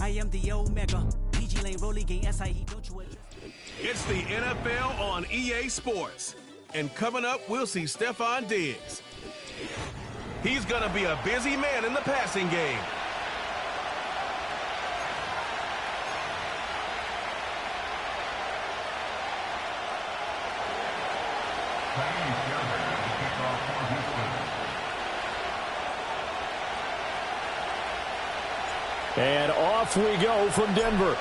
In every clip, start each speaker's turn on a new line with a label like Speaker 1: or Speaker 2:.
Speaker 1: I am the Omega. PG Lane, Rolly Gang, SIE, don't you adjust.
Speaker 2: It's the NFL on EA Sports. And coming up, we'll see Stephon Diggs. He's going to be a busy man in the passing game.
Speaker 3: And off we go from Denver.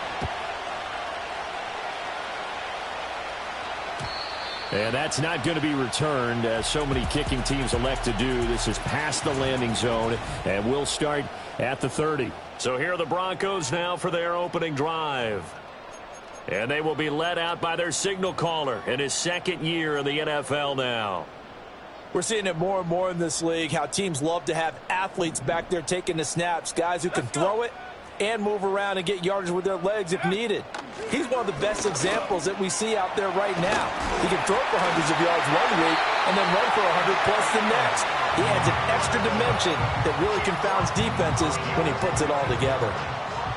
Speaker 3: And that's not going to be returned, as so many kicking teams elect to do. This is past the landing zone, and we'll start at the 30. So here are the Broncos now for their opening drive. And they will be led out by their signal caller in his second year in the NFL now.
Speaker 4: We're seeing it more and more in this league, how teams love to have athletes back there taking the snaps, guys who can throw it and move around and get yardage with their legs if needed. He's one of the best examples that we see out there right now. He can throw for hundreds of yards one week and then run for 100+ the next. He adds an extra dimension that really confounds defenses when he puts it all together.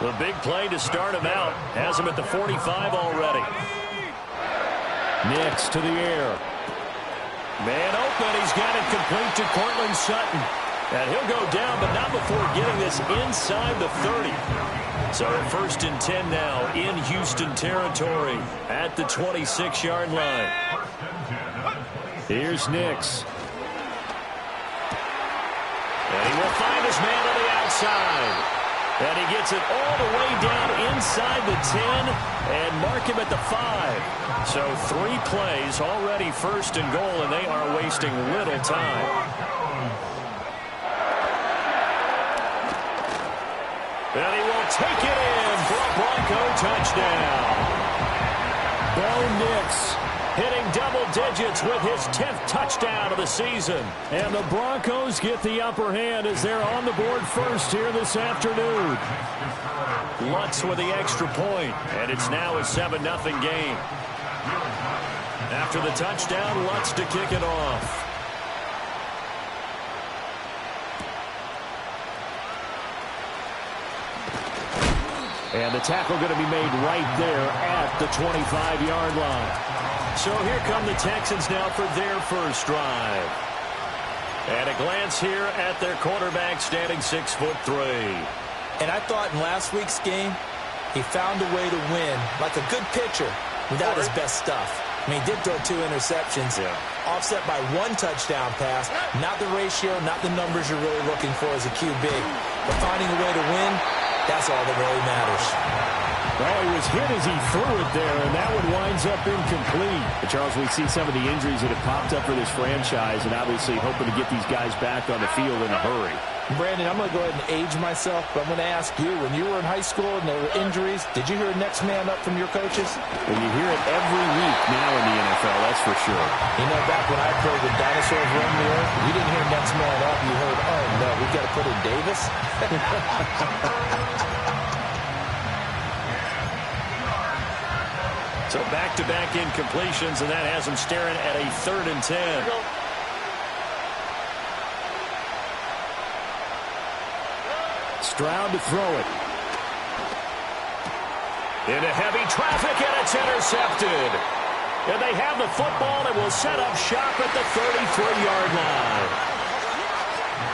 Speaker 3: The big play to start him out has him at the 45 already. Next to the air. Man open, he's got it complete to Cortland Sutton. And he'll go down, but not before getting this inside the 30. So 1st and 10 now in Houston territory at the 26-yard line. Here's Nix. And he will find his man on the outside. And he gets it all the way down inside the 10 and mark him at the 5. So 3 plays already 1st and goal, and they are wasting little time. And he will take it in for a Bronco touchdown. Bo Nix hitting double digits with his 10th touchdown of the season. And the Broncos get the upper hand as they're on the board first here this afternoon. Lutz with the extra point, and it's now a 7-0 game. After the touchdown, Lutz to kick it off. And the tackle going to be made right there at the 25-yard line. So here come the Texans now for their first drive. And a glance here at their quarterback, standing 6'3".
Speaker 4: And I thought in last week's game, he found a way to win, like a good pitcher, without his best stuff. I mean, he did throw 2 interceptions, offset by 1 touchdown pass. Not the ratio, not the numbers you're really looking for as a QB. But finding a way to win, that's all that really matters.
Speaker 3: Well, he was hit as he threw it there, and that one winds up incomplete. But Charles, we see some of the injuries that have popped up for this franchise, and obviously hoping to get these guys back on the field in a hurry.
Speaker 4: Brandon, I'm going to go ahead and age myself, but I'm going to ask you, when you were in high school and there were injuries, did you hear next man up from your coaches?
Speaker 3: Well, you hear it every week now in the NFL, that's for sure.
Speaker 4: You know, back when I played with dinosaurs roaming the earth, you didn't hear next man up. You heard, oh, no, we've got to put in Davis.
Speaker 3: So back-to-back incompletions, and that has him staring at a 3rd and 10. Stroud to throw it. Into heavy traffic, and it's intercepted. And they have the football and will set up shop at the 33-yard line.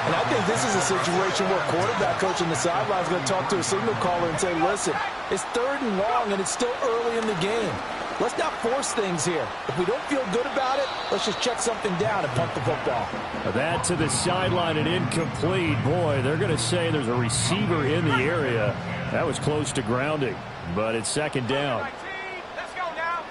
Speaker 4: And I think this is a situation where quarterback coach on the sideline is going to talk to a signal caller and say, listen, it's 3rd and long, and it's still early in the game. Let's not force things here. If we don't feel good about it, let's just check something down and punt the football.
Speaker 3: That to the sideline and incomplete. Boy, they're going to say there's a receiver in the area. That was close to grounding, but it's 2nd down.
Speaker 5: Let's go now.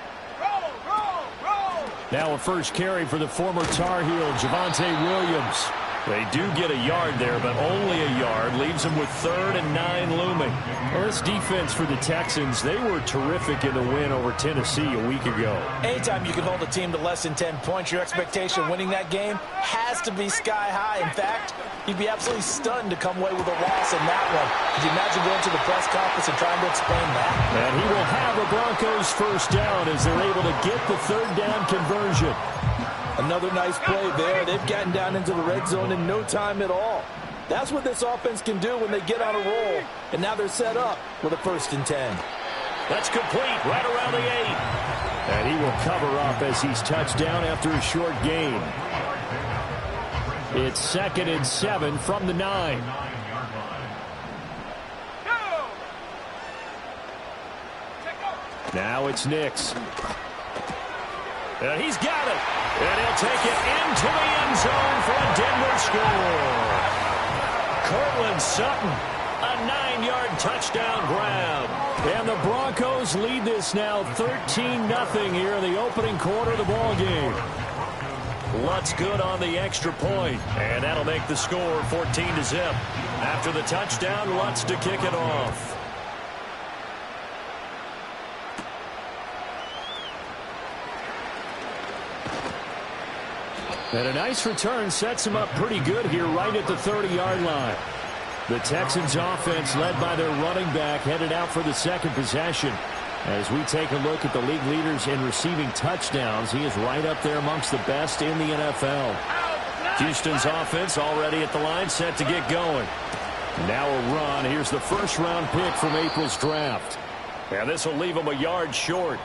Speaker 5: Roll.
Speaker 3: Now a first carry for the former Tar Heel, Javonte Williams. They do get a yard there, but only a yard. Leaves them with 3rd and 9 looming. Well, this defense for the Texans, they were terrific in the win over Tennessee a week ago.
Speaker 4: Anytime you can hold a team to less than 10 points, your expectation of winning that game has to be sky high. In fact, you'd be absolutely stunned to come away with a loss in that one. Could you imagine going to the press conference and trying to explain that?
Speaker 3: And he will have a Broncos first down as they're able to get the 3rd down conversion.
Speaker 4: Another nice play there. They've gotten down into the red zone in no time at all. That's what this offense can do when they get on a roll. And now they're set up with a 1st and 10.
Speaker 3: That's complete right around the 8. And he will cover up as he's touched down after a short gain. It's 2nd and 7 from the 9. Now it's Nix. And he's got it. And he'll take it into the end zone for a Denver score. Cortland Sutton, a 9-yard touchdown grab. And the Broncos lead this now 13-0 here in the opening quarter of the ball game. Lutz good on the extra point, and that'll make the score 14-0. After the touchdown, Lutz to kick it off. And a nice return sets him up pretty good here right at the 30-yard line. The Texans offense led by their running back headed out for the 2nd possession. As we take a look at the league leaders in receiving touchdowns, he is right up there amongst the best in the NFL. Houston's offense already at the line, set to get going. Now a run. Here's the 1st-round pick from April's draft. And this will leave him a yard short.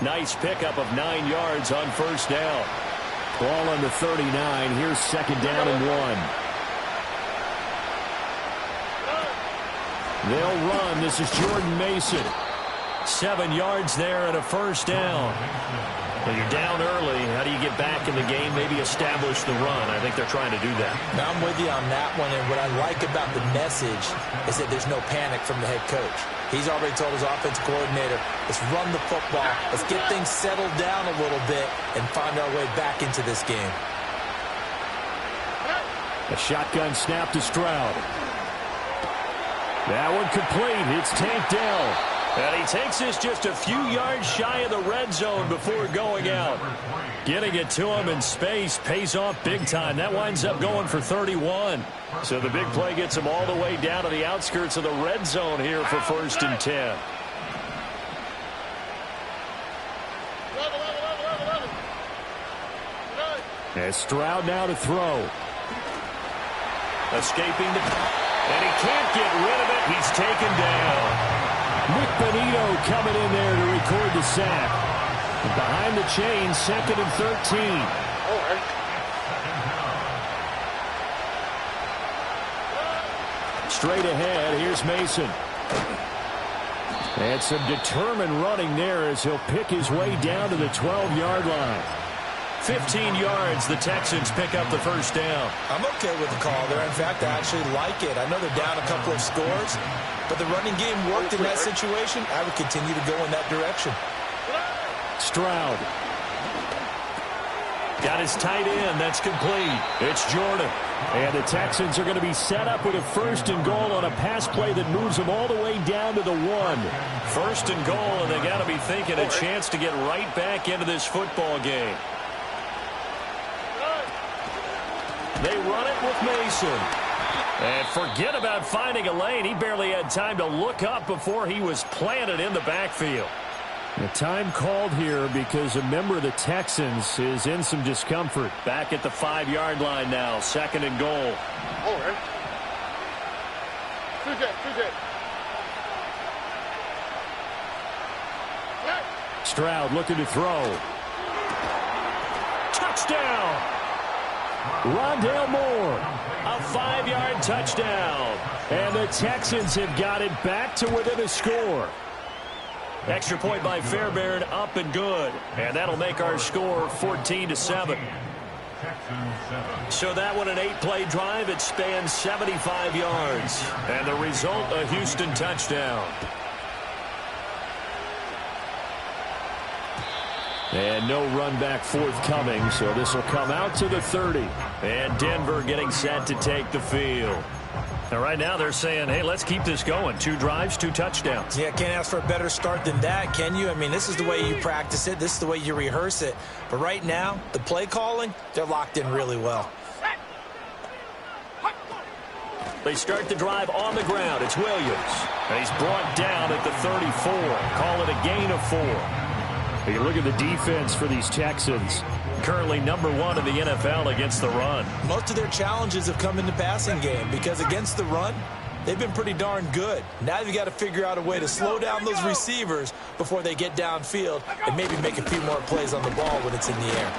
Speaker 3: Nice pickup of 9 yards on 1st down. Ball on the 39. Here's 2nd down and 1. They'll run. This is Jordan Mason. 7 yards there and a 1st down. When you're down early, how do you get back in the game, maybe establish the run? I think they're trying to do that.
Speaker 4: Now I'm with you on that one, and what I like about the message is that there's no panic from the head coach. He's already told his offensive coordinator, let's run the football, let's get things settled down a little bit and find our way back into this game.
Speaker 3: A shotgun snap to Stroud. That one complete. It's Tank Dell. And he takes this just a few yards shy of the red zone before going out. Getting it to him in space pays off big time. That winds up going for 31. So the big play gets him all the way down to the outskirts of the red zone here for 1st and 10. And Stroud now to throw. Escaping the... And he can't get rid of it. He's taken down. Nick Benito coming in there to record the sack. And behind the chain, 2nd and 13. Straight ahead, here's Mason. And some determined running there as he'll pick his way down to the 12-yard line. 15 yards, the Texans pick up the 1st down.
Speaker 4: I'm okay with the call there. In fact, I actually like it. I know they're down a couple of scores, but the running game worked in that situation. I would continue to go in that direction.
Speaker 3: Stroud. Got his tight end. That's complete. It's Jordan. And the Texans are going to be set up with a 1st and goal on a pass play that moves them all the way down to the 1. 1st and goal, and they got to be thinking a chance to get right back into this football game. They run it with Mason. And forget about finding a lane. He barely had time to look up before he was planted in the backfield. The time called here because a member of the Texans is in some discomfort. Back at the 5-yard line now. 2nd and goal. Stroud looking to throw. Touchdown! Rondale Moore, a 5-yard touchdown. And the Texans have got it back to within a score. Extra point by Fairbairn, up and good. And that'll make our score 14-7. So that one, an 8-play drive. It spans 75 yards. And the result, a Houston touchdown. And no run back forthcoming, so this will come out to the 30. And Denver getting set to take the field. Now, right now they're saying, hey, let's keep this going. 2 drives, 2 touchdowns.
Speaker 4: Yeah, can't ask for a better start than that, can you? I mean, this is the way you practice it. This is the way you rehearse it. But right now, the play calling, they're locked in really well.
Speaker 3: They start the drive on the ground. It's Williams. And he's brought down at the 34. Call it a gain of 4. You look at the defense for these Texans. Currently #1 in the NFL against the run.
Speaker 4: Most of their challenges have come in the passing game because against the run, they've been pretty darn good. Now you've got to figure out a way to slow down those receivers before they get downfield and maybe make a few more plays on the ball when it's in the air.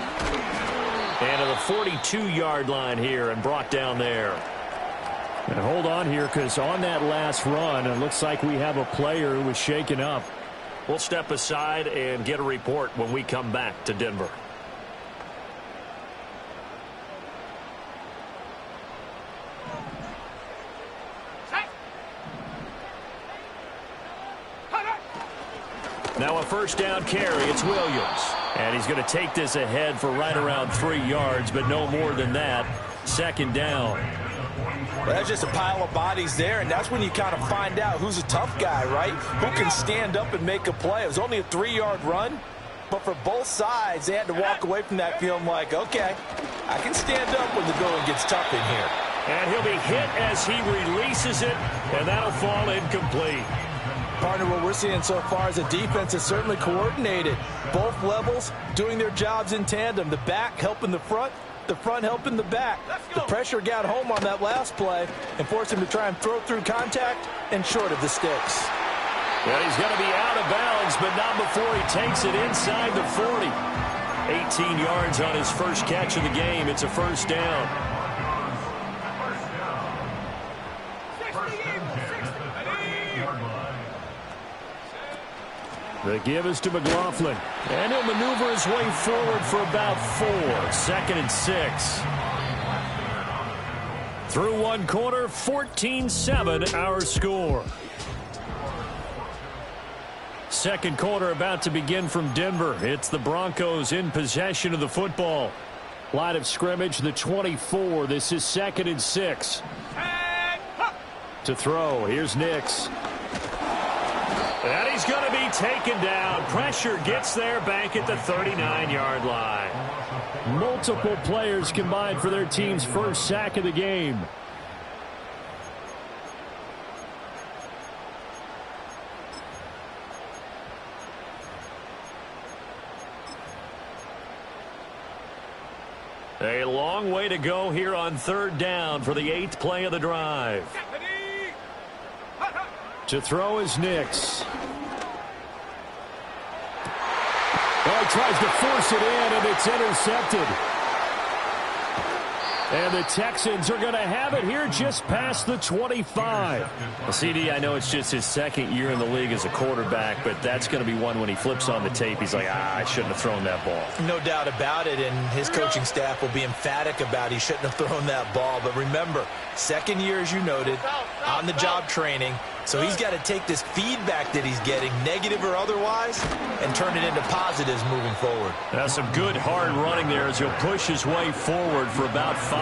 Speaker 3: And to the 42-yard line here and brought down there. And hold on here, because on that last run, it looks like we have a player who was shaken up. We'll step aside and get a report when we come back to Denver. Now a first down carry. It's Williams. And he's going to take this ahead for right around 3 yards, but no more than that. Second down.
Speaker 4: Well, that's just a pile of bodies there, and that's when you kind of find out who's a tough guy, right? Who can stand up and make a play. It was only a 3-yard run, but for both sides, they had to walk away from that feeling like, okay, I can stand up when the going gets tough in here.
Speaker 3: And he'll be hit as he releases it, and that'll fall incomplete.
Speaker 4: Partner, what we're seeing so far is a defense is certainly coordinated. Both levels doing their jobs in tandem. The back helping the front helping the back. The pressure got home on that last play and forced him to try and throw through contact and short of the sticks.
Speaker 3: Well, he's going to be out of bounds, but not before he takes it inside the 40. 18 yards on his first catch of the game. It's a first down. The give is to McLaughlin. And he'll maneuver his way forward for about 4. 2nd and 6. Through one quarter, 14-7 our score. Second quarter about to begin from Denver. It's the Broncos in possession of the football. Line of scrimmage, the 24. This is 2nd and 6. To throw, here's Nix. And he's going to be taken down. Pressure gets there back at the 39-yard line. Multiple players combined for their team's first sack of the game. A long way to go here on 3rd down for the 8th play of the drive. To throw is Nix. Well, he tries to force it in, and it's intercepted. And the Texans are going to have it here just past the 25. Well, CD, I know it's just his 2nd year in the league as a quarterback, but that's going to be one when he flips on the tape, he's like, I shouldn't have thrown that ball.
Speaker 4: No doubt about it, and his coaching staff will be emphatic about he shouldn't have thrown that ball. But remember, 2nd year, as you noted, on-the-job training. So he's got to take this feedback that he's getting, negative or otherwise, and turn it into positives moving forward.
Speaker 3: That's some good hard running there as he'll push his way forward for about 5.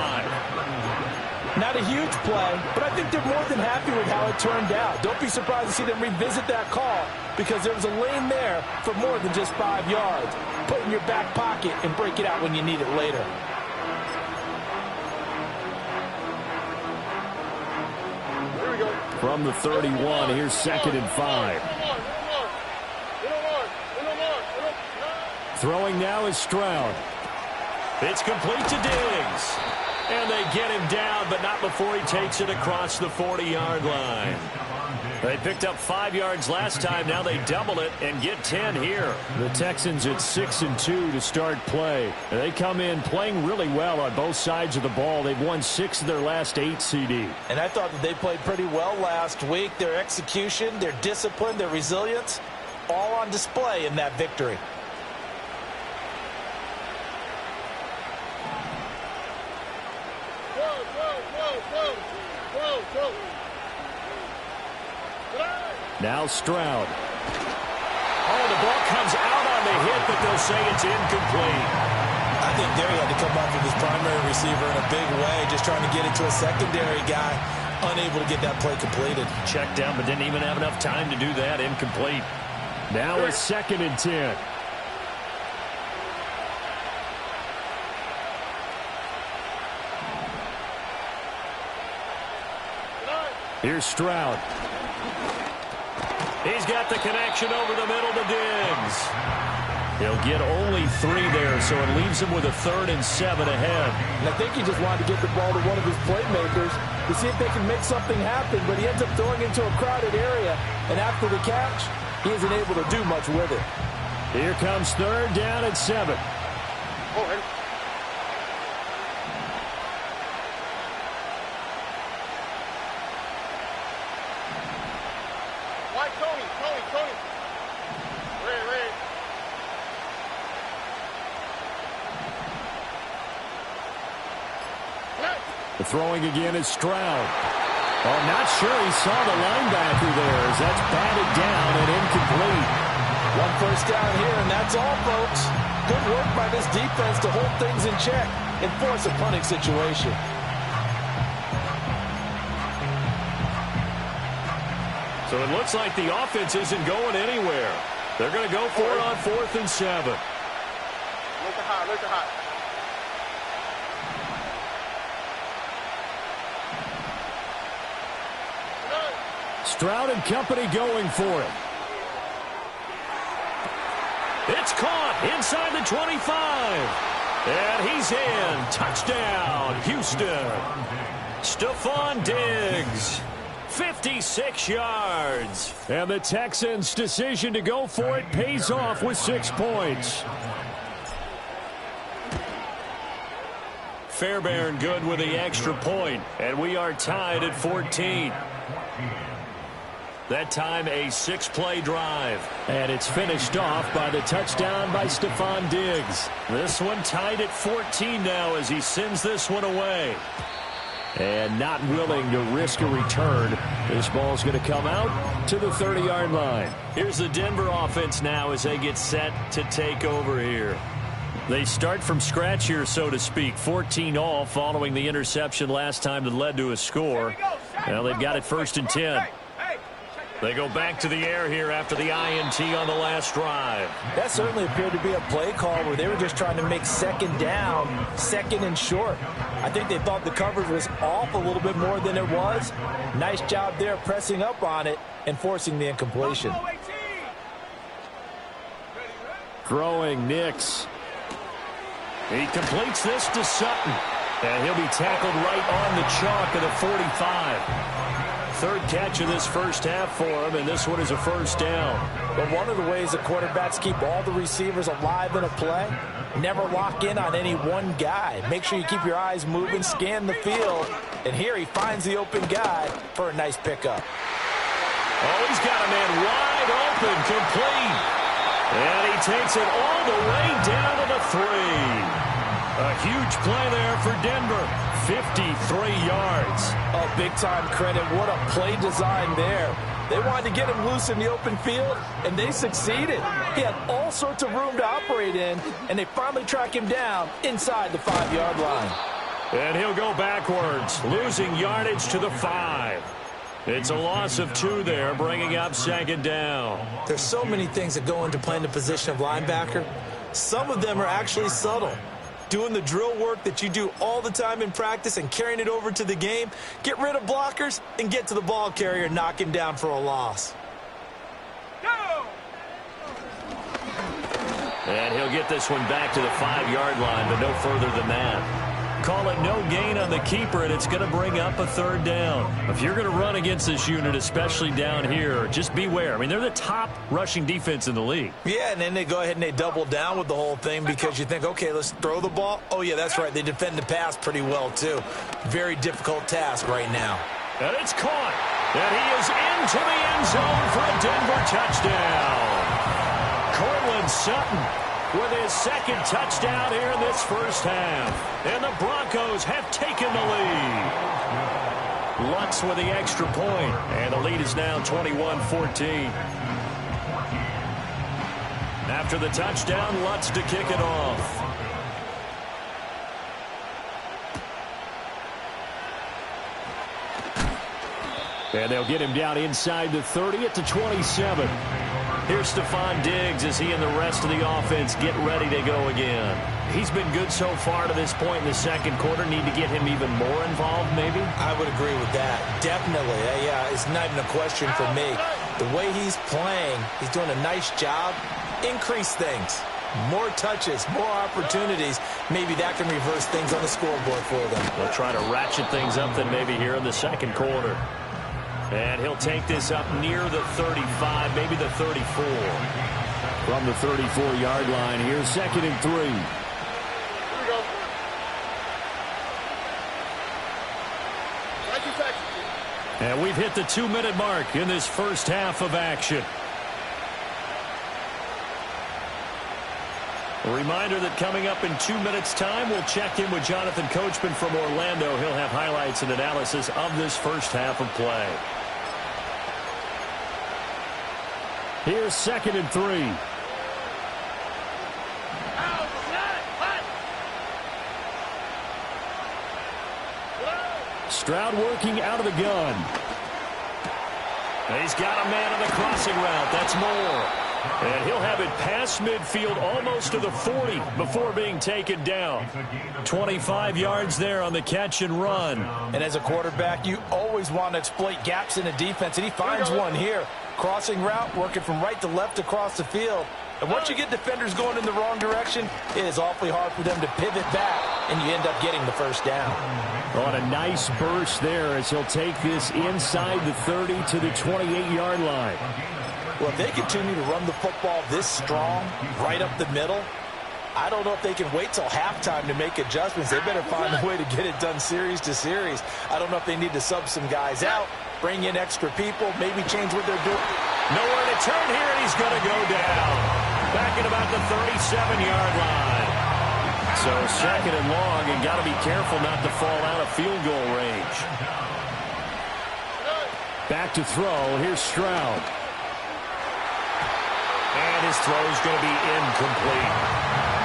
Speaker 4: Not a huge play, but I think they're more than happy with how it turned out. Don't be surprised to see them revisit that call because there was a lane there for more than just 5 yards. Put it in your back pocket and break it out when you need it later.
Speaker 3: From the 31, here's 2nd and 5. Throwing now is Stroud. It's complete to Diggs. And they get him down, but not before he takes it across the 40-yard line. They picked up 5 yards last time. Now they double it and get 10 here. The Texans at 6-2 to start play. They come in playing really well on both sides of the ball. They've won 6 of their last 8, CD.
Speaker 4: And I thought that they played pretty well last week. Their execution, their discipline, their resilience, all on display in that victory.
Speaker 3: Now Stroud. Oh, the ball comes out on the hit, but they'll say it's incomplete.
Speaker 4: I think there he had to come off of his primary receiver in a big way, just trying to get it to a secondary guy, unable to get that play completed.
Speaker 3: Checked down, but didn't even have enough time to do that. Incomplete. Now it's 2nd and 10. Here's Stroud. He's got the connection over the middle to Diggs. He'll get only 3 there, so it leaves him with a 3rd and 7 ahead.
Speaker 4: And I think he just wanted to get the ball to one of his playmakers to see if they can make something happen, but he ends up throwing into a crowded area, and after the catch, he isn't able to do much with it.
Speaker 3: Here comes 3rd down and 7.
Speaker 5: Tony. Red.
Speaker 3: The throwing again is Stroud. Oh, not sure he saw the linebacker there as that's batted down and incomplete.
Speaker 4: 1 first down here, and that's all, folks. Good work by this defense to hold things in check and force a punting situation.
Speaker 3: So it looks like the offense isn't going anywhere. They're going to go for it on 4th and 7.
Speaker 5: Look at hot.
Speaker 3: Stroud and company going for it. It's caught inside the 25. And he's in. Touchdown, Houston. Stephon Diggs. 56 yards. And the Texans' decision to go for it pays off with 6 points. Fairbairn good with the extra point. And we are tied at 14. That time a 6-play drive. And it's finished off by the touchdown by Stephon Diggs. This one tied at 14 now as he sends this one away. And not willing to risk a return. This ball's going to come out to the 30-yard line. Here's the Denver offense now as they get set to take over here. They start from scratch here, so to speak. 14 all following the interception last time that led to a score. Well, they've got it 1st and 10. They go back to the air here after the INT on the last drive.
Speaker 4: That certainly appeared to be a play call where they were just trying to make 2nd down, 2nd and short. I think they thought the coverage was off a little bit more than it was. Nice job there pressing up on it and forcing the incompletion.
Speaker 3: Throwing Nix. He completes this to Sutton. And he'll be tackled right on the chalk of the 45. 3rd catch of this first half for him, and this one is a 1st down.
Speaker 4: But one of the ways the quarterbacks keep all the receivers alive in a play, never lock in on any one guy. Make sure you keep your eyes moving, scan the field, and here he finds the open guy for a nice pickup.
Speaker 3: Oh, he's got a man wide open, complete. And he takes it all the way down to the 3. A huge play there for Denver. 53 yards.
Speaker 4: Oh, big-time credit. What a play design there. They wanted to get him loose in the open field, and they succeeded. He had all sorts of room to operate in, and they finally track him down inside the 5-yard line.
Speaker 3: And he'll go backwards, losing yardage to the 5. It's a loss of 2 there, bringing up 2nd down.
Speaker 4: There's so many things that go into playing the position of linebacker. Some of them are actually subtle. Doing the drill work that you do all the time in practice and carrying it over to the game. Get rid of blockers and get to the ball carrier and knock him down for a loss.
Speaker 5: Go!
Speaker 3: And he'll get this one back to the 5-yard line, but no further than that. Call it no gain on the keeper, and it's going to bring up a 3rd down. If you're going to run against this unit, especially down here, just beware. I mean, they're the top rushing defense in the league.
Speaker 4: Yeah, and then they go ahead and they double down with the whole thing because you think, okay, let's throw the ball. Oh, yeah, that's right. They defend the pass pretty well, too. Very difficult task right now.
Speaker 3: And it's caught. And he is into the end zone for a Denver touchdown. Cortland Sutton with his 2nd touchdown here in this first half. And the Broncos have taken the lead. Lutz with the extra point. And the lead is now 21-14. After the touchdown, Lutz to kick it off. And they'll get him down inside the 30 at the 27. Here's Stephon Diggs as he and the rest of the offense get ready to go again. He's been good so far to this point in the 2nd quarter. Need to get him even more involved, maybe?
Speaker 4: I would agree with that. Definitely. Yeah, it's not even a question for me. The way he's playing, he's doing a nice job. Increase things. More touches, more opportunities. Maybe that can reverse things on the scoreboard for them.
Speaker 3: They'll try to ratchet things up then maybe here in the second quarter. And he'll take this up near the 35, maybe the 34. From the 34-yard line, here's 2nd and 3.
Speaker 5: Here we go.
Speaker 3: And we've hit the 2-minute mark in this first half of action. A reminder that coming up in 2 minutes' time, we'll check in with Jonathan Coachman from Orlando. He'll have highlights and analysis of this first half of play. Here's 2nd and 3. Stroud working out of the gun. He's got a man on the crossing route. That's Moore. And he'll have it past midfield almost to the 40 before being taken down. 25 yards there on the catch and run.
Speaker 4: And as a quarterback, you always want to exploit gaps in the defense, and he finds one here. Crossing route, working from right to left across the field. And once you get defenders going in the wrong direction, it is awfully hard for them to pivot back, and you end up getting the first down.
Speaker 3: On a nice burst there as he'll take this inside the 30 to the 28-yard line.
Speaker 4: Well, if they continue to run the football this strong, right up the middle, I don't know if they can wait till halftime to make adjustments. They better find a way to get it done series to series. I don't know if they need to sub some guys out, bring in extra people, maybe change what they're doing.
Speaker 3: Nowhere to turn here, and he's going to go down. Back at about the 37-yard line. So 2nd and long, and got to be careful not to fall out of field goal range. Back to throw. Here's Stroud. And his throw is going to be incomplete.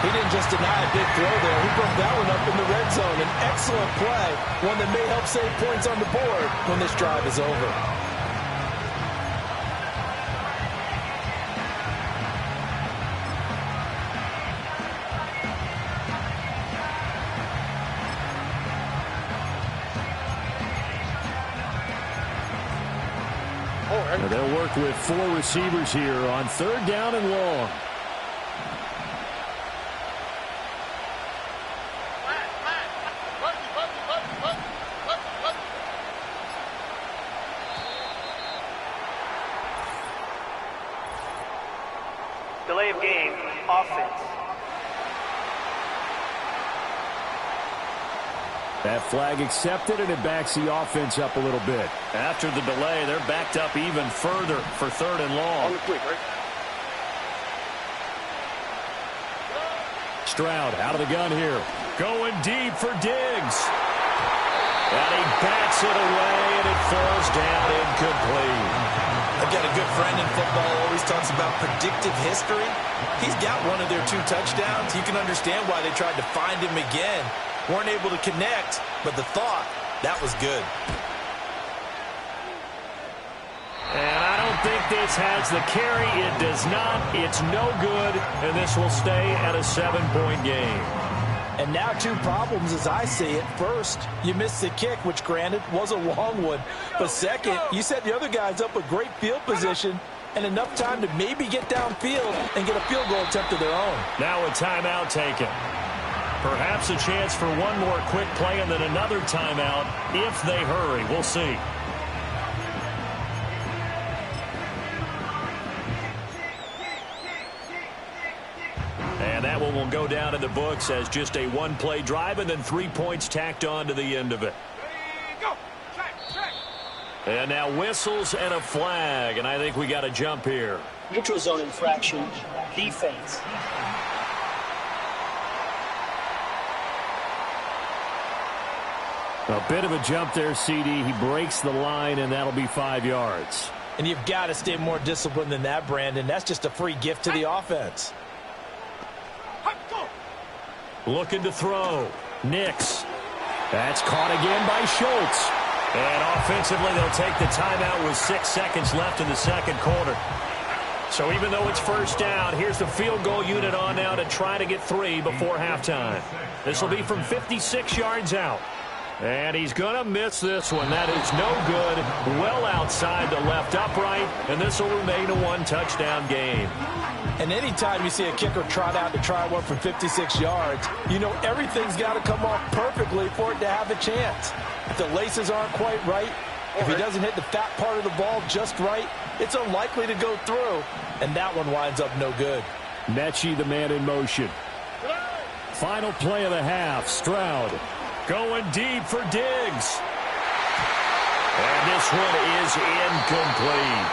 Speaker 4: He didn't just deny a big throw there. He broke that one up in the red zone. An excellent play, one that may help save points on the board when this drive is over.
Speaker 3: Now they'll work with 4 receivers here on 3rd down and long.
Speaker 6: Delay of game, offense.
Speaker 3: That flag accepted, and it backs the offense up a little bit. After the delay, they're backed up even further for 3rd and long.
Speaker 5: On the quick, right?
Speaker 3: Stroud out of the gun here. Going deep for Diggs. And he bats it away, and it falls down incomplete.
Speaker 4: I've got a good friend in football who always talks about predictive history. He's got one of their 2 touchdowns. You can understand why they tried to find him again. Weren't able to connect, but the thought, that was good.
Speaker 3: And I don't think this has the carry. It does not. It's no good, and this will stay at a 7-point game.
Speaker 4: And now 2 problems as I see it. First, you missed the kick, which granted was a long one. But second, you set the other guys up with great field position and enough time to maybe get downfield and get a field goal attempt of their own.
Speaker 3: Now a timeout taken. Perhaps a chance for one more quick play and then another timeout if they hurry. We'll see. And that one will go down in the books as just a 1-play drive and then 3 points tacked on to the end of it. And now whistles and a flag, and I think we got a jump here.
Speaker 6: Neutral zone infraction, defense.
Speaker 3: A bit of a jump there, CD. He breaks the line, and that'll be 5 yards.
Speaker 4: And you've got to stay more disciplined than that, Brandon. That's just a free gift to the offense.
Speaker 3: Looking to throw. Nix. That's caught again by Schultz. And offensively, they'll take the timeout with 6 seconds left in the second quarter. So even though it's first down, here's the field goal unit on now to try to get 3 before halftime. This will be from 56 yards out. And he's going to miss this one. That is no good. Well outside the left upright, and this will remain a one-touchdown game.
Speaker 4: And anytime you see a kicker trot out to try one from 56 yards, you know everything's got to come off perfectly for it to have a chance. If the laces aren't quite right, if he doesn't hit the fat part of the ball just right, it's unlikely to go through, and that one winds up no good.
Speaker 3: Mechie, the man in motion. Final play of the half. Stroud going deep for Diggs. And this one is incomplete.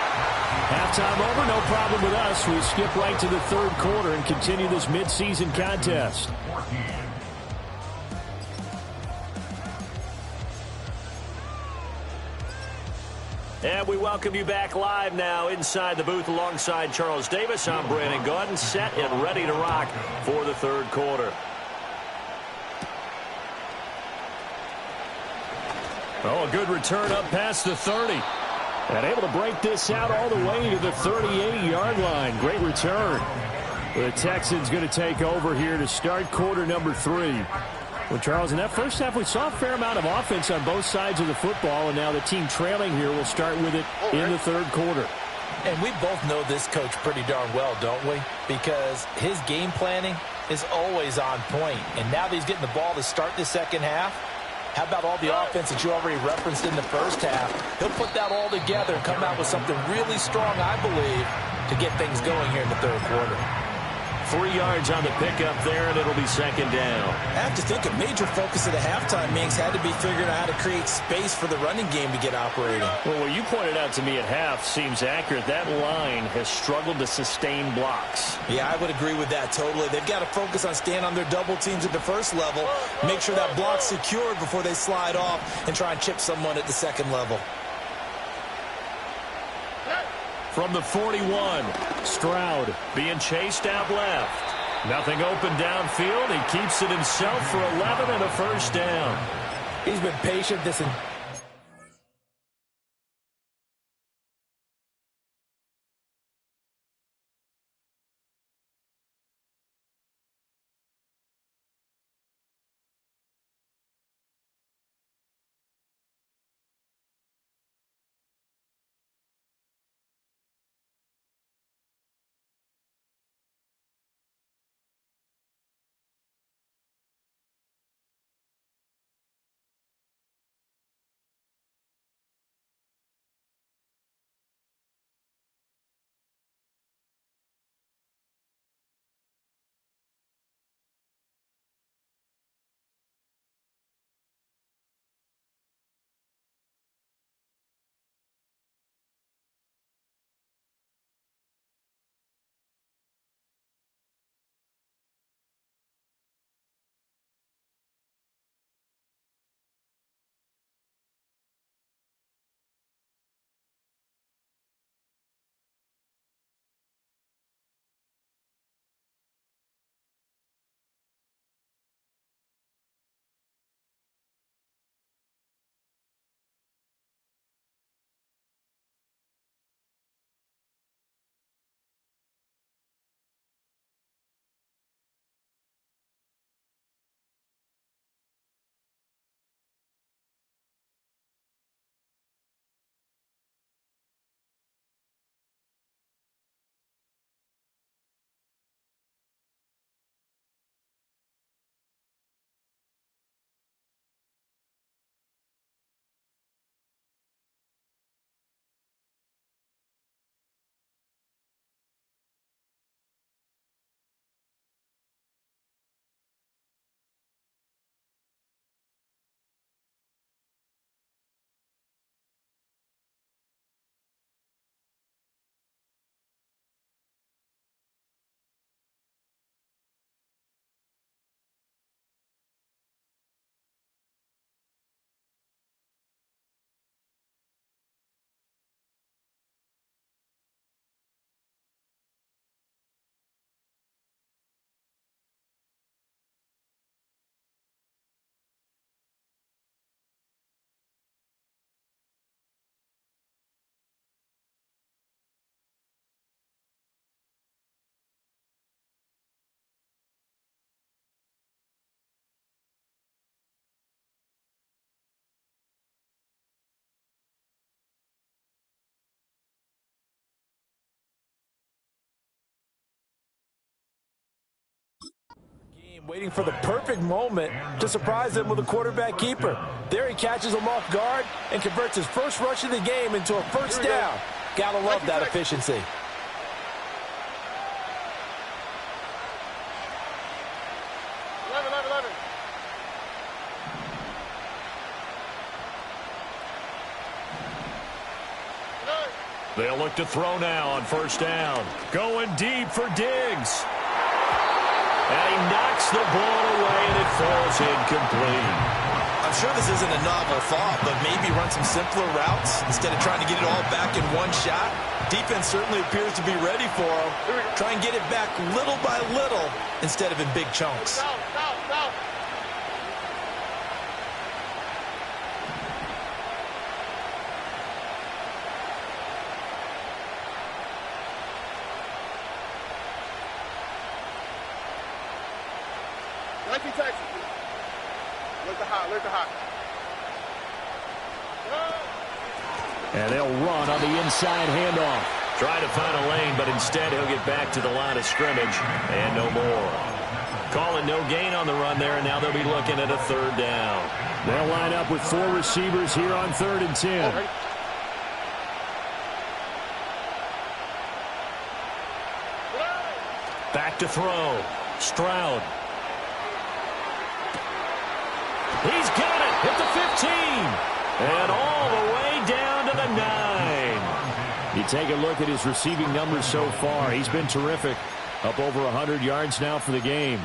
Speaker 3: Halftime over, no problem with us. We skip right to the third quarter and continue this midseason contest. And we welcome you back live now inside the booth alongside Charles Davis. I'm Brandon Gaudin, set and ready to rock for the third quarter. Oh, a good return up past the 30. And able to break this out all the way to the 38-yard line. Great return. The Texans going to take over here to start quarter number 3. Well, Charles, in that first half, we saw a fair amount of offense on both sides of the football, and now the team trailing here will start with it in the third quarter.
Speaker 4: And we both know this coach pretty darn well, don't we? Because his game planning is always on point. And now that he's getting the ball to start the second half, how about all the offense that you already referenced in the first half? He'll put that all together and come out with something really strong, I believe, to get things going here in the third quarter.
Speaker 3: 3 yards on the pickup there, and it'll be second down.
Speaker 7: I have to think a major focus of the halftime meetings had to be figuring out how to create space for the running game to get operating.
Speaker 3: Well, what you pointed out to me at half seems accurate. That line has struggled to sustain blocks.
Speaker 7: Yeah, I would agree with that totally. They've got to focus on staying on their double teams at the first level, make sure that block's secured before they slide off and try and chip someone at the second level.
Speaker 3: From the 41, Stroud being chased out left. Nothing open downfield. He keeps it himself for 11 and a first down.
Speaker 4: He's been patient this Waiting for the perfect moment to surprise them with a quarterback keeper. There he catches him off guard and converts his first rush of the game into a first down. Gotta love that efficiency.
Speaker 3: They'll look to throw now on first down. Going deep for Diggs. And he knocks the ball away, and it falls incomplete.
Speaker 7: I'm sure this isn't a novel thought, but maybe run some simpler routes instead of trying to get it all back in one shot. Defense certainly appears to be ready for him. Try and get it back little by little instead of in big chunks.
Speaker 3: And they'll run on the inside handoff. Trying to find a lane, but instead he'll get back to the line of scrimmage and no more. Calling no gain on the run there, and now they'll be looking at a third down. They'll line up with 4 receivers here on 3rd and 10. Back to throw. Stroud. He's got it at the 15. And all the way down to the 9. You take a look at his receiving numbers so far. He's been terrific. Up over 100 yards now for the game.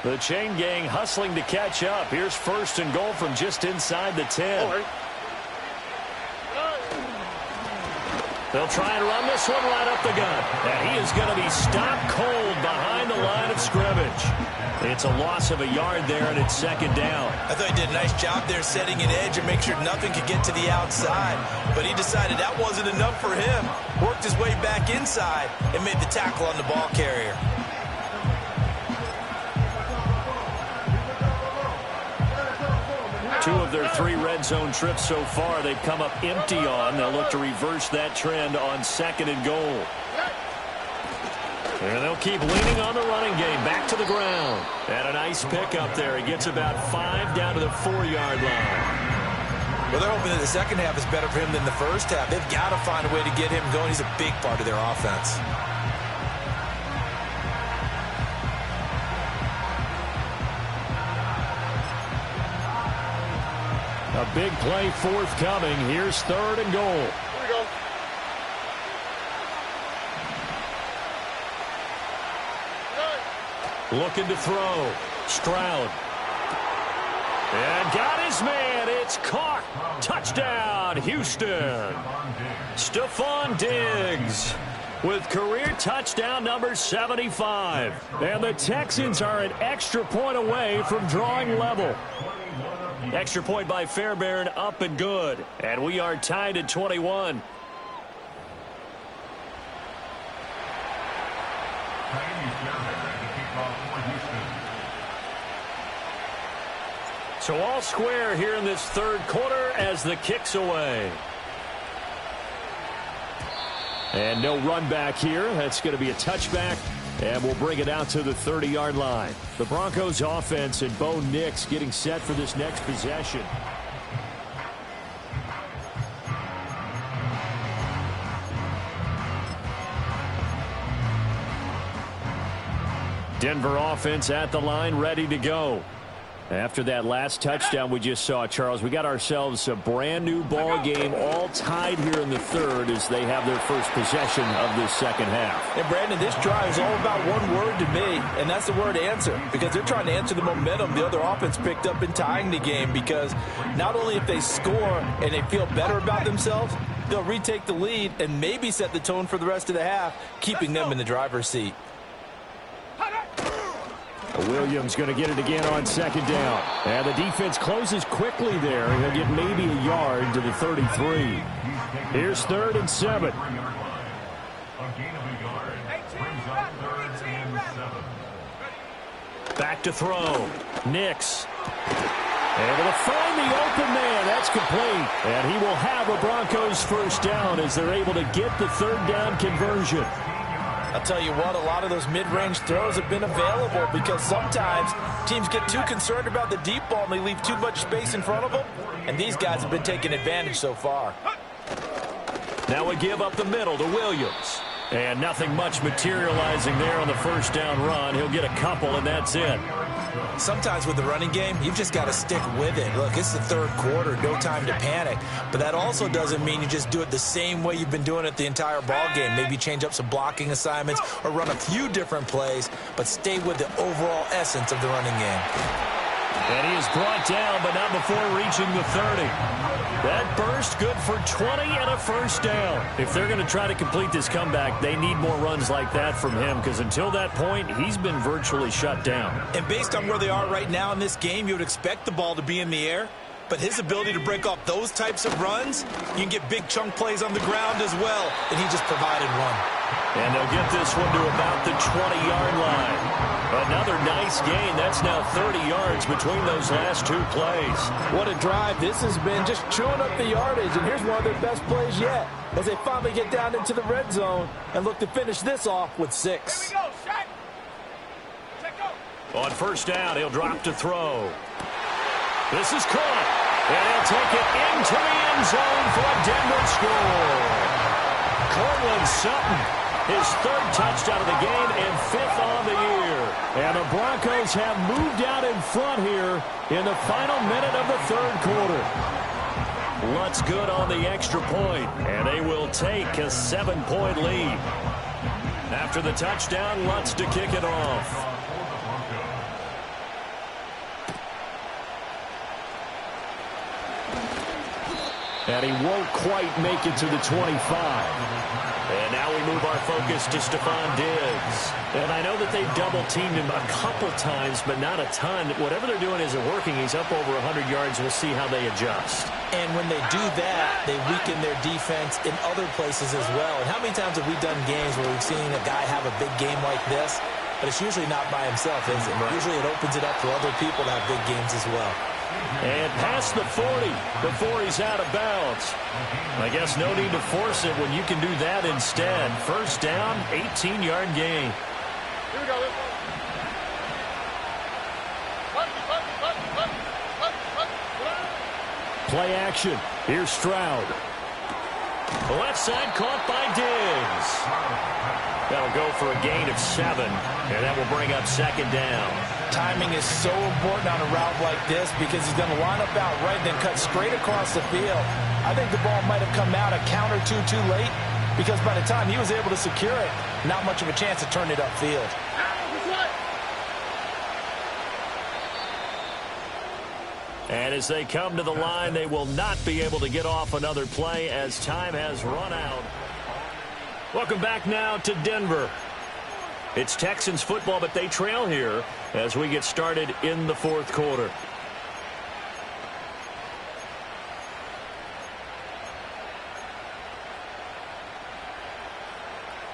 Speaker 3: The chain gang hustling to catch up. Here's 1st and goal from just inside the 10. They'll try and run this one right up the gut. And he is going to be stopped cold behind the line of scrimmage. It's a loss of a yard there, and it's 2nd down.
Speaker 7: I thought he did a nice job there setting an edge and make sure nothing could get to the outside. But he decided that wasn't enough for him. Worked his way back inside and made the tackle on the ball carrier.
Speaker 3: Two of their 3 red zone trips so far they've come up empty on. They'll look to reverse that trend on 2nd and goal. And they'll keep leaning on the running game. Back to the ground. And a nice pickup there. He gets about 5 down to the 4-yard line.
Speaker 7: Well, they're hoping that the second half is better for him than the first half. They've got to find a way to get him going. He's a big part of their offense.
Speaker 3: A big play forthcoming. Here's 3rd and goal.
Speaker 5: Here we go.
Speaker 3: Looking to throw. Stroud. And got his man. It's caught. Touchdown, Houston. Stephon Diggs with career touchdown number 75. And the Texans are an extra point away from drawing level. Extra point by Fairbairn, up and good. And we are tied at 21. So all square here in this 3rd quarter as the kick's away. And no run back here. That's going to be a touchback. And we'll bring it out to the 30-yard line. The Broncos offense and Bo Nix getting set for this next possession. Denver offense at the line, ready to go. After that last touchdown we just saw, Charles, we got ourselves a brand new ball game, all tied here in the 3rd as they have their first possession of this 2nd half.
Speaker 4: And Brandon, this drive is all about one word to me, and that's the word answer, because they're trying to answer the momentum the other offense picked up in tying the game, because not only if they score and they feel better about themselves, they'll retake the lead and maybe set the tone for the rest of the half, keeping them in the driver's seat.
Speaker 3: Williams going to get it again on 2nd down. And the defense closes quickly there. He'll get maybe a yard to the 33. Here's 3rd and 7. Back to throw. Nix. Able to find the open man. That's complete. And he will have a Broncos first down as they're able to get the third down conversion.
Speaker 4: I'll tell you what, a lot of those mid-range throws have been available because sometimes teams get too concerned about the deep ball and they leave too much space in front of them. And these guys have been taking advantage so far.
Speaker 3: Now we give up the middle to Williams. And nothing much materializing there on the first down run. He'll get a couple, and that's it.
Speaker 7: Sometimes with the running game, you've just got to stick with it. Look, it's the third quarter, no time to panic. But that also doesn't mean you just do it the same way you've been doing it the entire ball game. Maybe change up some blocking assignments or run a few different plays, but stay with the overall essence of the running game.
Speaker 3: And he is brought down, but not before reaching the 30. That burst good for 20 and a first down. If they're going to try to complete this comeback, they need more runs like that from him, because until that point, he's been virtually shut down.
Speaker 7: And based on where they are right now in this game, you would expect the ball to be in the air. But his ability to break off those types of runs, you can get big chunk plays on the ground as well, and he just provided one.
Speaker 3: And they'll get this one to about the 20-yard line. Another nice gain. That's now 30 yards between those last two plays.
Speaker 4: What a drive this has been, just chewing up the yardage. And here's one of their best plays yet as they finally get down into the red zone and look to finish this off with 6.
Speaker 5: Here we go, Shaq. Check go.
Speaker 3: On first down, he'll drop to throw. This is caught. And he'll take it into the end zone for a Denver score. Cortland Sutton, his third touchdown of the game and 5th on the year. And the Broncos have moved out in front here in the final minute of the third quarter. Lutz good on the extra point, and they will take a 7-point lead. After the touchdown, Lutz to kick it off. And he won't quite make it to the 25. And now we move our focus to Stephon Diggs. And I know that they've double-teamed him a couple times, but not a ton. Whatever they're doing isn't working. He's up over 100 yards. We'll see how they adjust.
Speaker 7: And when they do that, they weaken their defense in other places as well. And how many times have we done games where we've seen a guy have a big game like this? But it's usually not by himself, is it? Right. Usually it opens it up for other people to have big games as well.
Speaker 3: And past the 40 before he's out of bounds. I guess no need to force it when you can do that instead. First down, 18-yard gain.
Speaker 5: Here we go.
Speaker 3: Play action. Here's Stroud. The left side caught by Diggs. That'll go for a gain of 7, and that will bring up second down.
Speaker 4: Timing is so important on a route like this because he's going to line up out right, then cut straight across the field. I think the ball might have come out a count or two too late because by the time he was able to secure it, not much of a chance to turn it upfield.
Speaker 3: And as they come to the line, they will not be able to get off another play as time has run out. Welcome back now to Denver. It's Texans football, but they trail here as we get started in the fourth quarter.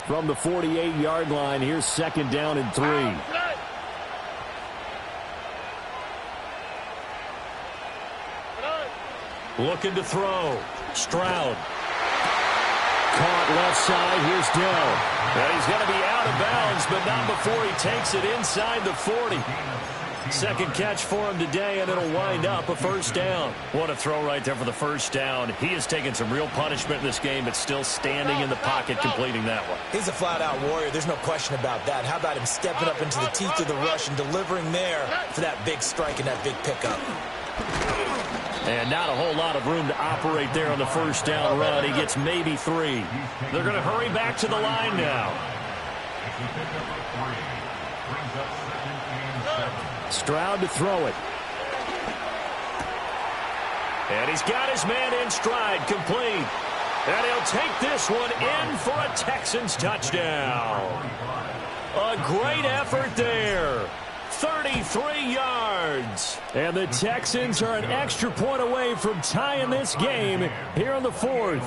Speaker 3: From the 48-yard line, here's second down and 3. Looking to throw. Stroud. Caught left side. Here's Dell. And he's going to be out of bounds, but not before he takes it inside the 40. Second catch for him today, and it'll wind up a first down. What a throw right there for the first down. He has taken some real punishment in this game, but still standing in the pocket, completing that one.
Speaker 7: He's a flat-out warrior. There's no question about that. How about him stepping up into the teeth of the rush and delivering there for that big strike and that big pickup?
Speaker 3: And not a whole lot of room to operate there on the first down run. He gets maybe 3. They're going to hurry back to the line now. Stroud to throw it. And he's got his man in stride, complete. And he'll take this one in for a Texans touchdown. A great effort there. 33 yards. And the Texans are an extra point away from tying this game here in the fourth.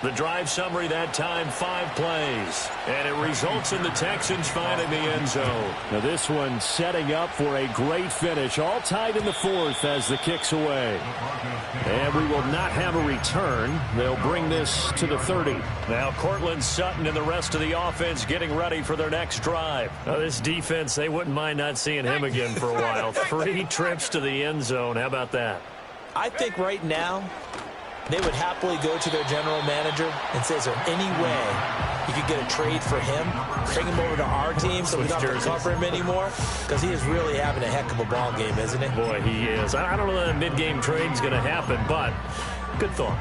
Speaker 3: The drive summary that time, 5 plays. And it results in the Texans finding the end zone.
Speaker 8: Now this one setting up for a great finish. All tied in the 4th as the kick's away. And we will not have a return. They'll bring this to the 30.
Speaker 3: Now Cortland Sutton and the rest of the offense getting ready for their next drive. Now this defense, they wouldn't mind not seeing him again for a while. 3 trips to the end zone. How about that?
Speaker 4: I think right now they would happily go to their general manager and say, is there any way you could get a trade for him, bring him over to our team so we don't have to cover him anymore? Because he is really having a heck of a ball game, isn't he?
Speaker 3: Boy, he is. I don't know that a mid-game trade is going to happen, but good thought.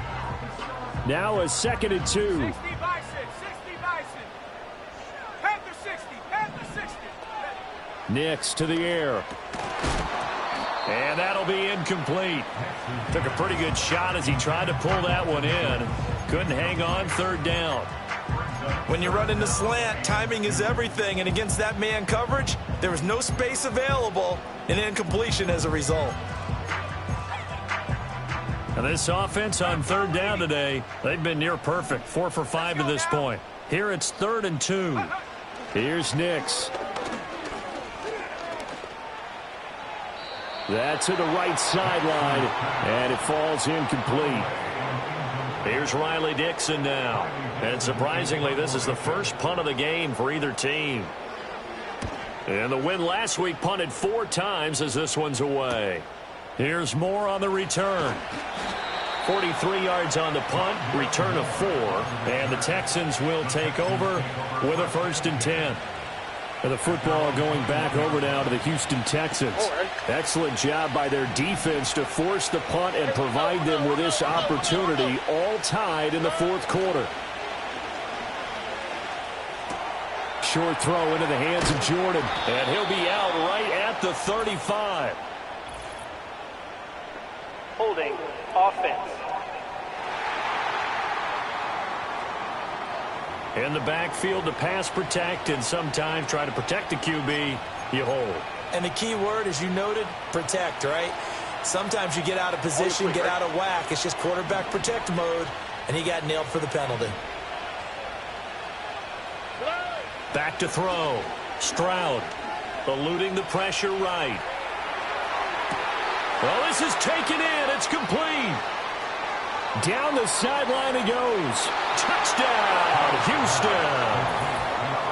Speaker 8: Now a 2nd and 2.
Speaker 5: 60 Bison, 60 Bison. Panther 60, Panther 60.
Speaker 8: Nix to the air.
Speaker 3: And that'll be incomplete. Took a pretty good shot as he tried to pull that one in. Couldn't hang on, 3rd down.
Speaker 7: When you run into slant, timing is everything, and against that man coverage, there was no space available, and incompletion as a result.
Speaker 3: And this offense on 3rd down today, they've been near perfect, 4 for 5 to this point. Here it's 3rd and 2.
Speaker 8: Here's Nix. That's to the right sideline, and it falls incomplete.
Speaker 3: Here's Riley Dixon now. And surprisingly, this is the first punt of the game for either team. And the win last week punted 4 times as this one's away. Here's Moore on the return. 43 yards on the punt, return of 4. And the Texans will take over with a 1st and 10.
Speaker 8: And the football going back over now to the Houston Texans. Excellent job by their defense to force the punt and provide them with this opportunity, all tied in the 4th quarter. Short throw into the hands of Jordan.
Speaker 3: And he'll be out right at the 35.
Speaker 6: Holding offense.
Speaker 3: In the backfield to pass protect and sometimes try to protect the QB, you hold.
Speaker 4: And the key word, as you noted, protect, right? Sometimes you get out of position, get out of whack. It's just quarterback protect mode, and he got nailed for the penalty.
Speaker 3: Back to throw. Stroud eluding the pressure right. Well, this is taken in. It's complete.
Speaker 8: Down the sideline he goes.
Speaker 3: Touchdown, Houston.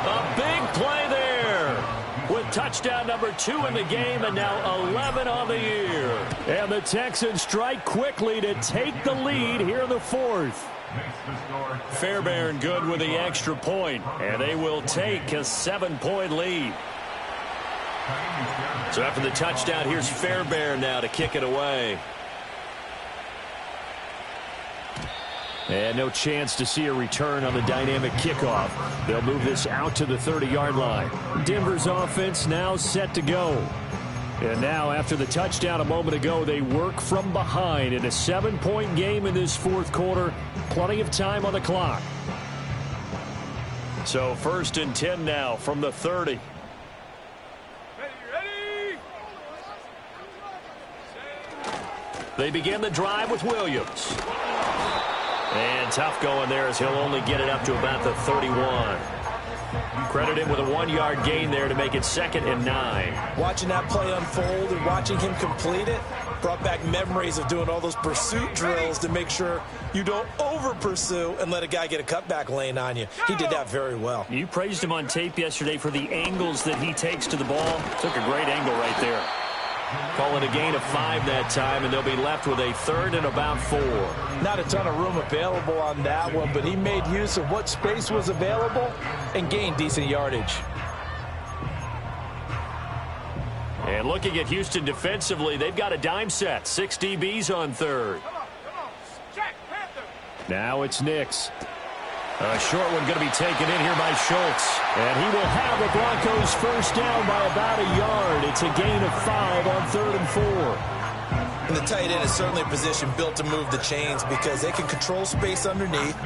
Speaker 3: A big play there with touchdown number 2 in the game and now 11 on the year.
Speaker 8: And the Texans strike quickly to take the lead here in the 4th.
Speaker 3: Fairbairn good with the extra point, and they will take a 7-point lead. So after the touchdown, here's Fairbairn now to kick it away.
Speaker 8: And no chance to see a return on the dynamic kickoff. They'll move this out to the 30-yard line. Denver's offense now set to go. And now, after the touchdown a moment ago, they work from behind in a 7-point game in this 4th quarter. Plenty of time on the clock.
Speaker 3: So 1st and 10 now from the 30.
Speaker 5: Ready.
Speaker 3: They begin the drive with Williams. And tough going there as he'll only get it up to about the 31. Credit him with a 1-yard gain there to make it 2nd and 9.
Speaker 4: Watching that play unfold and watching him complete it brought back memories of doing all those pursuit drills to make sure you don't over-pursue and let a guy get a cutback lane on you. He did that very well.
Speaker 3: You praised him on tape yesterday for the angles that he takes to the ball. Took a great angle right there. Calling a gain of 5 that time, and they'll be left with a 3rd and about 4.
Speaker 4: Not a ton of room available on that one, but he made use of what space was available and gained decent yardage.
Speaker 3: And looking at Houston defensively, they've got a dime set. 6 DBs on 3rd.
Speaker 5: Come on. Check, Panther.
Speaker 8: Now it's Nix.
Speaker 3: A short one going to be taken in here by Schultz.
Speaker 8: And he will have the Broncos 1st down by about a yard. It's a gain of 5 on 3rd and 4.
Speaker 7: And the tight end is certainly a position built to move the chains because they can control space underneath.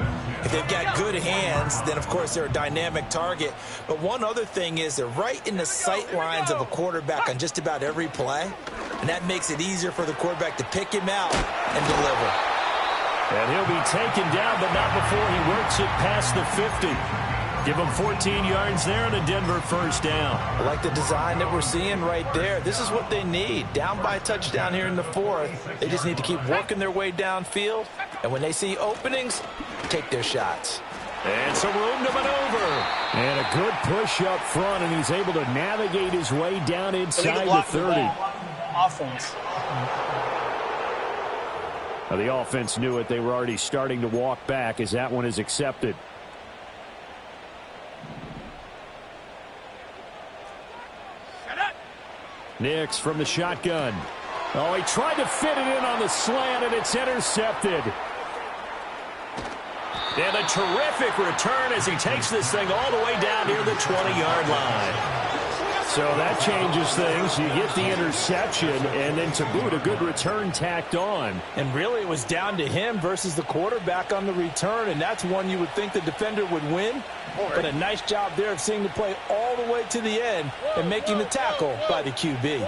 Speaker 7: If they've got good hands, then, of course, they're a dynamic target. But one other thing is they're right in the sight lines of a quarterback on just about every play. And that makes it easier for the quarterback to pick him out and deliver.
Speaker 8: And he'll be taken down, but not before he works it past the 50. Give him 14 yards there and a Denver first down.
Speaker 4: I like the design that we're seeing right there. This is what they need. Down by a touchdown here in the fourth. They just need to keep working their way downfield. And when they see openings, take their shots.
Speaker 8: And some room to maneuver. And a good push up front, and he's able to navigate his way down inside the 30.
Speaker 9: Offense.
Speaker 8: Now, the offense knew it. They were already starting to walk back as that one is accepted. Nix from the shotgun. Oh, he tried to fit it in on the slant, and it's intercepted. And a terrific return as he takes this thing all the way down near the 20-yard line. So that changes things. You get the interception, and then to boot, a good return tacked on.
Speaker 4: And really, it was down to him versus the quarterback on the return, and that's one you would think the defender would win. But a nice job there of seeing the play all the way to the end and making the tackle by the QB.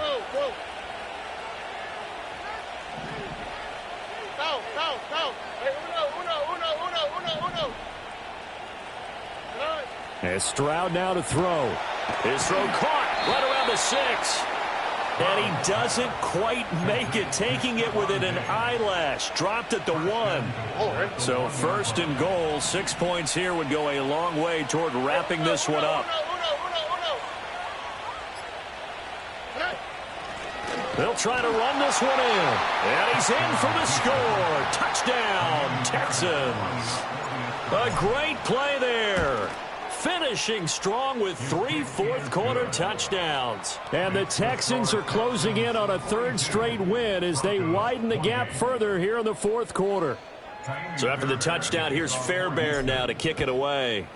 Speaker 8: As Stroud now to throw. His throw caught right around the 6. And he doesn't quite make it, taking it within an eyelash. Dropped at the 1. So first and goal, 6 points here would go a long way toward wrapping this one up. They'll try to run this one in. And he's in for the score. Touchdown, Texans. A great play there. Finishing strong with 3 fourth-quarter touchdowns. And the Texans are closing in on a third straight win as they widen the gap further here in the fourth quarter. So after the touchdown, here's Fairbairn now to kick it away.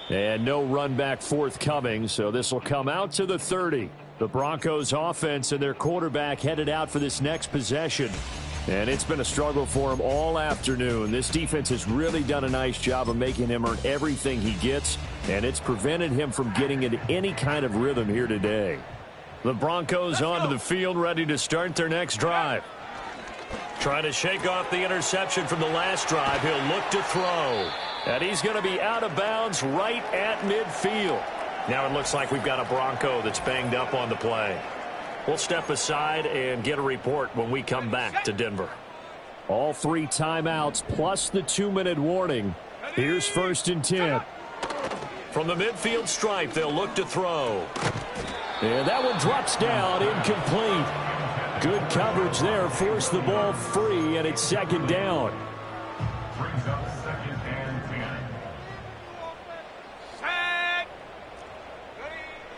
Speaker 8: And no run back forthcoming, so this will come out to the 30. The Broncos offense and their quarterback headed out for this next possession. And it's been a struggle for him all afternoon. This defense has really done a nice job of making him earn everything he gets, and it's prevented him from getting into any kind of rhythm here today. The Broncos onto the field, ready to start their next drive. Trying to shake off the interception from the last drive. He'll look to throw. And he's going to be out of bounds right at midfield. Now it looks like we've got a Bronco that's banged up on the play. We'll step aside and get a report when we come back to Denver. All 3 timeouts plus the 2-minute warning. Here's 1st and 10. From the midfield stripe, they'll look to throw. And that one drops down, incomplete. Good coverage there, forced the ball free, and it's 2nd down.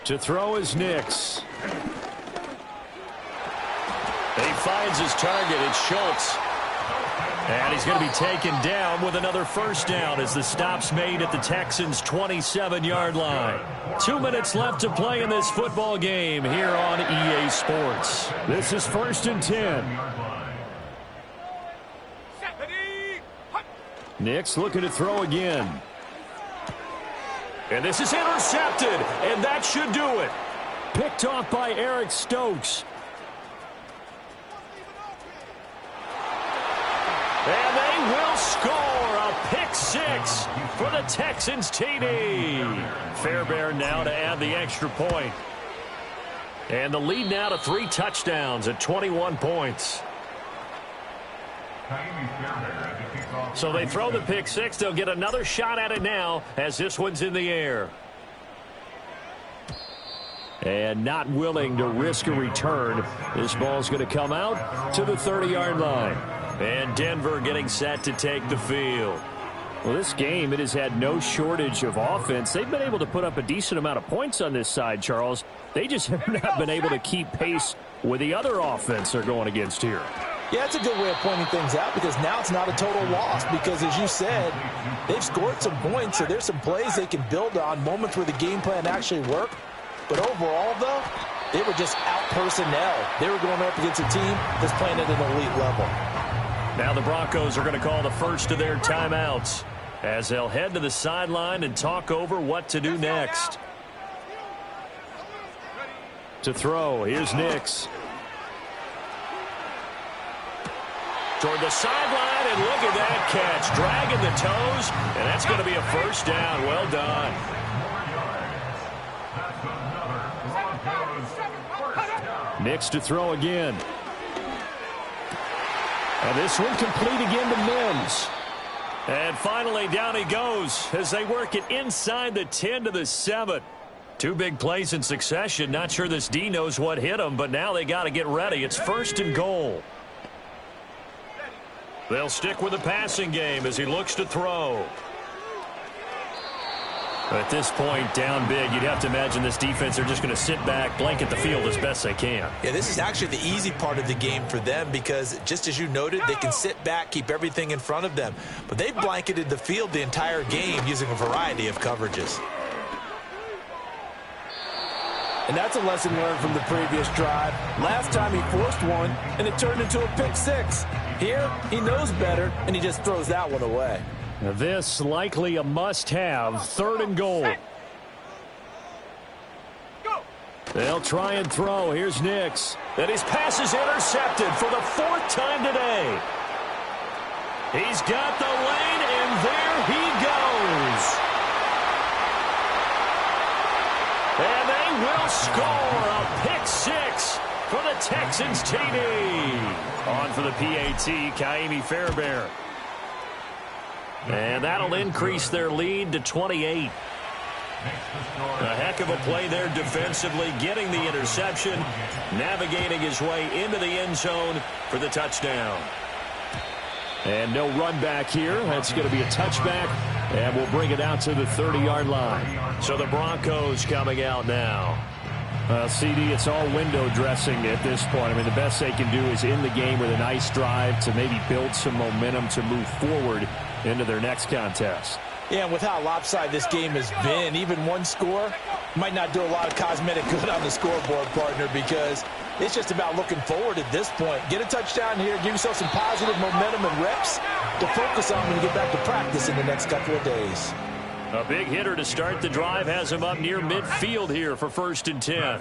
Speaker 8: To throw is Nix. He finds his target. It's Schultz. And he's going to be taken down with another first down as the stop's made at the Texans' 27-yard line. 2 minutes left to play in this football game here on EA Sports. This is 1st and 10. Nix looking to throw again. And this is intercepted, and that should do it. Picked off by Eric Stokes. And they will score a pick 6 for the Texans TD. Fairbairn now to add the extra point. And the lead now to 3 touchdowns at 21 points. So they throw the pick 6. They'll get another shot at it now as this one's in the air. And not willing to risk a return. This ball's going to come out to the 30-yard line. And Denver getting set to take the field. Well, this game, it has had no shortage of offense. They've been able to put up a decent amount of points on this side, Charles. They just have not been able to keep pace with the other offense they're going against here.
Speaker 4: Yeah, that's a good way of pointing things out because now it's not a total loss because, as you said, they've scored some points, so there's some plays they can build on, moments where the game plan actually worked. But overall, though, they were just out personnel. They were going up against a team that's playing at an elite level.
Speaker 8: Now the Broncos are going to call the first of their timeouts as they'll head to the sideline and talk over what to do next. To throw, here's Nix.
Speaker 3: toward the sideline, and look at that catch. Dragging the toes, and that's going to be a first down. Well done.
Speaker 8: Nix to throw again. And this one complete again to Mims.
Speaker 3: And finally, down he goes as they work it inside the 10 to the 7. Two big plays in succession. Not sure this D knows what hit him, but now they got to get ready. It's 1st and goal. They'll stick with the passing game as he looks to throw. At this point, down big, you'd have to imagine this defense are just going to sit back, blanket the field as best they can.
Speaker 7: Yeah, this is actually the easy part of the game for them because, just as you noted, they can sit back, keep everything in front of them. But they've blanketed the field the entire game using a variety of coverages.
Speaker 4: And that's a lesson learned from the previous drive. Last time he forced one, and it turned into a pick six. Here, he knows better, and he just throws that one away.
Speaker 8: This likely a must-have. 3rd and goal. They'll try and throw. Here's Nix.
Speaker 3: And his pass is intercepted for the 4th time today. He's got the lane, and there he goes. And they will score a pick six for the Texans TD. On for the PAT, Kaimi Fairbairn. And that'll increase their lead to 28. A heck of a play there defensively, getting the interception, navigating his way into the end zone for the touchdown.
Speaker 8: And no run back here. That's going to be a touchback, and we'll bring it out to the 30-yard line.
Speaker 3: So the Broncos coming out now.
Speaker 8: CD, it's all window dressing at this point. I mean, the best they can do is in the game with a nice drive to maybe build some momentum to move forward into their next contest.
Speaker 4: Yeah, and with how lopsided this game has been, even one score might not do a lot of cosmetic good on the scoreboard, partner, because it's just about looking forward at this point. Get a touchdown here, give yourself some positive momentum and reps to focus on when you get back to practice in the next couple of days.
Speaker 3: A big hitter to start the drive has him up near midfield here for 1st and 10.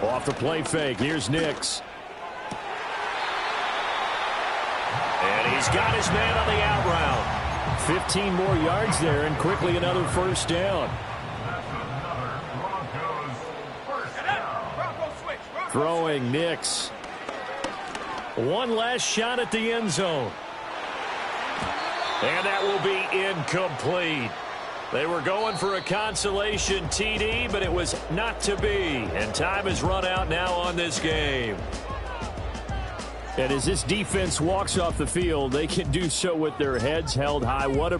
Speaker 8: Off the play fake, here's Nix.
Speaker 3: And he's got his man on the out route.
Speaker 8: 15 more yards there, and quickly another 1st down. Throwing Nix.
Speaker 3: One last shot at the end zone. And that will be incomplete. They were going for a consolation TD, but it was not to be. And time has run out now on this game.
Speaker 8: And as this defense walks off the field, they can do so with their heads held high. What a